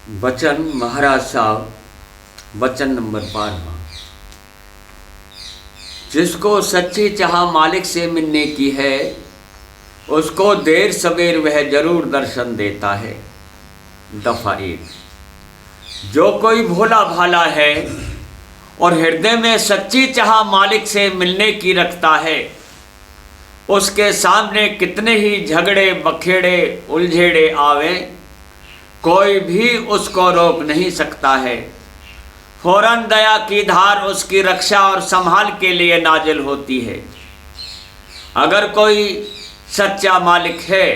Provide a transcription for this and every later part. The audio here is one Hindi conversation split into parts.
वचन महाराज साहब, वचन नंबर 12। जिसको सच्ची चाह मालिक से मिलने की है, उसको देर सवेर वह जरूर दर्शन देता है। दफा 1। जो कोई भोला भाला है और हृदय में सच्ची चाह मालिक से मिलने की रखता है, उसके सामने कितने ही झगड़े बखेड़े उलझेड़े आवे, कोई भी उसको रोक नहीं सकता है। फौरन दया की धार उसकी रक्षा और संभाल के लिए नाजिल होती है। अगर कोई सच्चा मालिक है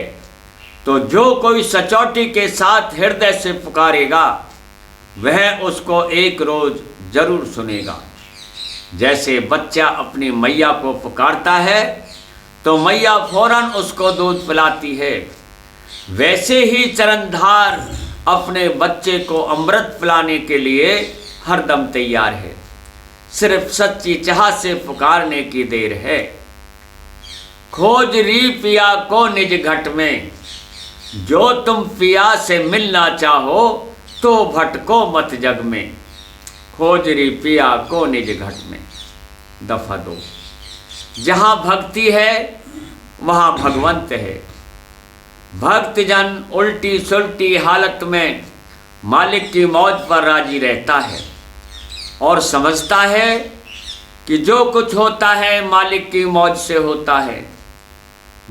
तो जो कोई सचौटी के साथ हृदय से पुकारेगा, वह उसको एक रोज जरूर सुनेगा। जैसे बच्चा अपनी मैया को पुकारता है तो मैया फौरन उसको दूध पिलाती है, वैसे ही चरणधार अपने बच्चे को अमृत पिलाने के लिए हरदम तैयार है। सिर्फ सच्ची चाह से पुकारने की देर है। खोज री पिया को निज घट में, जो तुम पिया से मिलना चाहो तो भटको मत जग में। खोज री पिया को निज घट में। दफा 2। जहाँ भक्ति है वहाँ भगवंत है। भक्तजन उल्टी सुलटी हालत में मालिक की मौज पर राजी रहता है और समझता है कि जो कुछ होता है मालिक की मौज से होता है।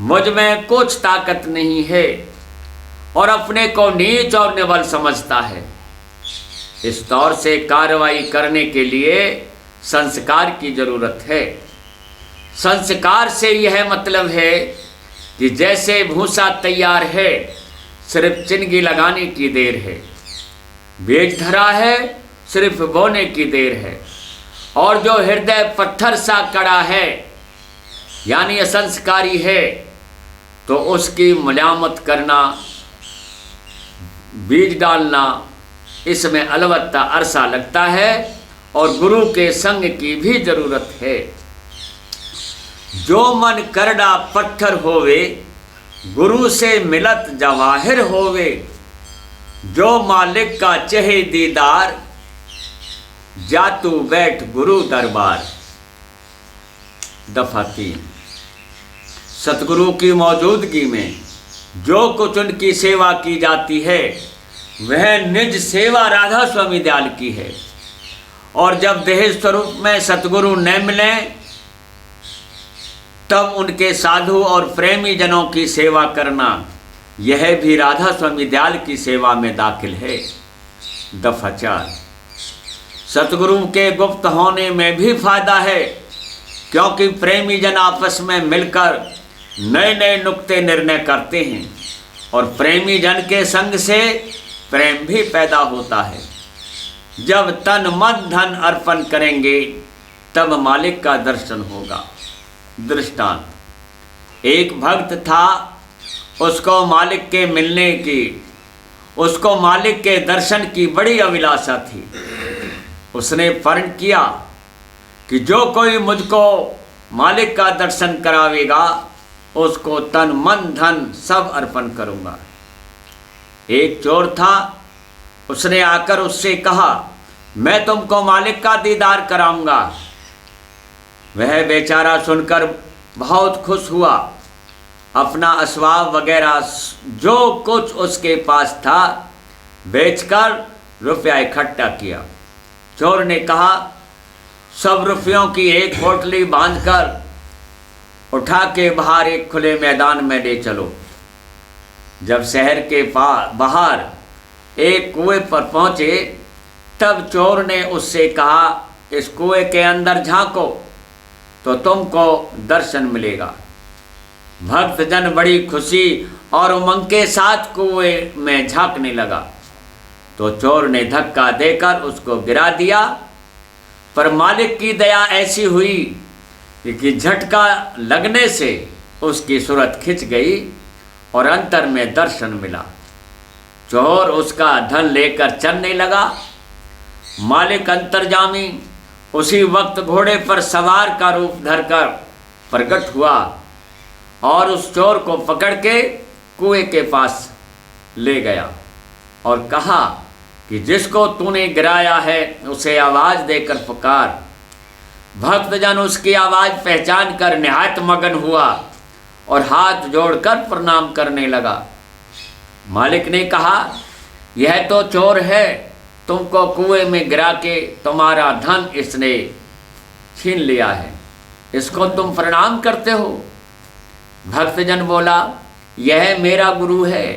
मुझ में कुछ ताकत नहीं है और अपने को नीच और निवल समझता है। इस तौर से कार्रवाई करने के लिए संस्कार की जरूरत है। संस्कार से यह मतलब है कि जैसे भूसा तैयार है, सिर्फ चिनगी लगाने की देर है। बीज धरा है, सिर्फ बोने की देर है। और जो हृदय पत्थर सा कड़ा है, यानी असंस्कारी है, तो उसकी मलामत करना, बीज डालना, इसमें अलबत्ता अरसा लगता है और गुरु के संग की भी जरूरत है। जो मन करड़ा पत्थर होवे, गुरु से मिलत जवाहिर होवे। जो मालिक का चहे दीदार, जातू बैठ गुरु दरबार। दफा 3। सतगुरु की मौजूदगी में जो कुछ उनकी सेवा की जाती है, वह निज सेवा राधा स्वामी दयाल की है। और जब देह स्वरूप में सतगुरु न मिलें, तब उनके साधु और प्रेमी जनों की सेवा करना, यह भी राधा स्वामी दयाल की सेवा में दाखिल है। दफा 4। सतगुरु के गुप्त होने में भी फायदा है, क्योंकि प्रेमी जन आपस में मिलकर नए नए नुक्ते निर्णय करते हैं और प्रेमी जन के संग से प्रेम भी पैदा होता है। जब तन मन धन अर्पण करेंगे, तब मालिक का दर्शन होगा। दृष्टांत: एक भक्त था, उसको मालिक के दर्शन की बड़ी अभिलाषा थी। उसने प्रण किया कि जो कोई मुझको मालिक का दर्शन करावेगा, उसको तन मन धन सब अर्पण करूंगा। एक चोर था, उसने आकर उससे कहा, मैं तुमको मालिक का दीदार कराऊंगा। वह बेचारा सुनकर बहुत खुश हुआ। अपना असवाब वगैरह जो कुछ उसके पास था बेचकर रुपया इकट्ठा किया। चोर ने कहा, सब रुपयों की एक पोटली बांधकर उठा के बाहर एक खुले मैदान में ले चलो। जब शहर के बाहर एक कुएं पर पहुंचे, तब चोर ने उससे कहा, इस कुएं के अंदर झांको तो तुमको दर्शन मिलेगा। भक्तजन बड़ी खुशी और उमंग के साथ कुएं में झांकने लगा, तो चोर ने धक्का देकर उसको गिरा दिया। पर मालिक की दया ऐसी हुई कि झटका लगने से उसकी सूरत खिंच गई और अंतर में दर्शन मिला। चोर उसका धन लेकर चलने लगा। मालिक अंतर्जामी उसी वक्त घोड़े पर सवार का रूप धरकर प्रकट हुआ और उस चोर को पकड़ के कुएं के पास ले गया और कहा, कि जिसको तूने गिराया है उसे आवाज़ देकर पुकार। भक्तजन उसकी आवाज़ पहचान कर निहायत मगन हुआ और हाथ जोड़कर प्रणाम करने लगा। मालिक ने कहा, यह तो चोर है, तुमको कुएं में गिरा के तुम्हारा धन इसने छीन लिया है, इसको तुम प्रणाम करते हो। भक्तजन बोला, यह मेरा गुरु है,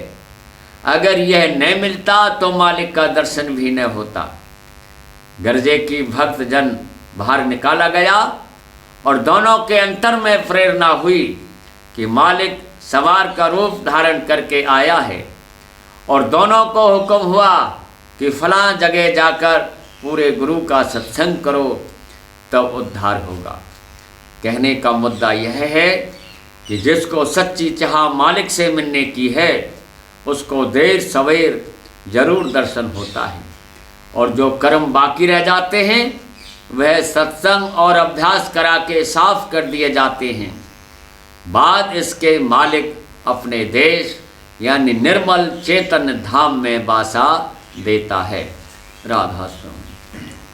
अगर यह न मिलता तो मालिक का दर्शन भी न होता। गर्जे की भक्तजन बाहर निकाला गया और दोनों के अंतर में प्रेरणा हुई कि मालिक सवार का रूप धारण करके आया है, और दोनों को हुक्म हुआ कि फलां जगह जाकर पूरे गुरु का सत्संग करो, तब उद्धार होगा। कहने का मुद्दा यह है कि जिसको सच्ची चाह मालिक से मिलने की है उसको देर सवेर जरूर दर्शन होता है, और जो कर्म बाकी रह जाते हैं वह सत्संग और अभ्यास करा के साफ कर दिए जाते हैं। बाद इसके मालिक अपने देश यानी निर्मल चेतन धाम में वासा देता है। राधा स्वामी।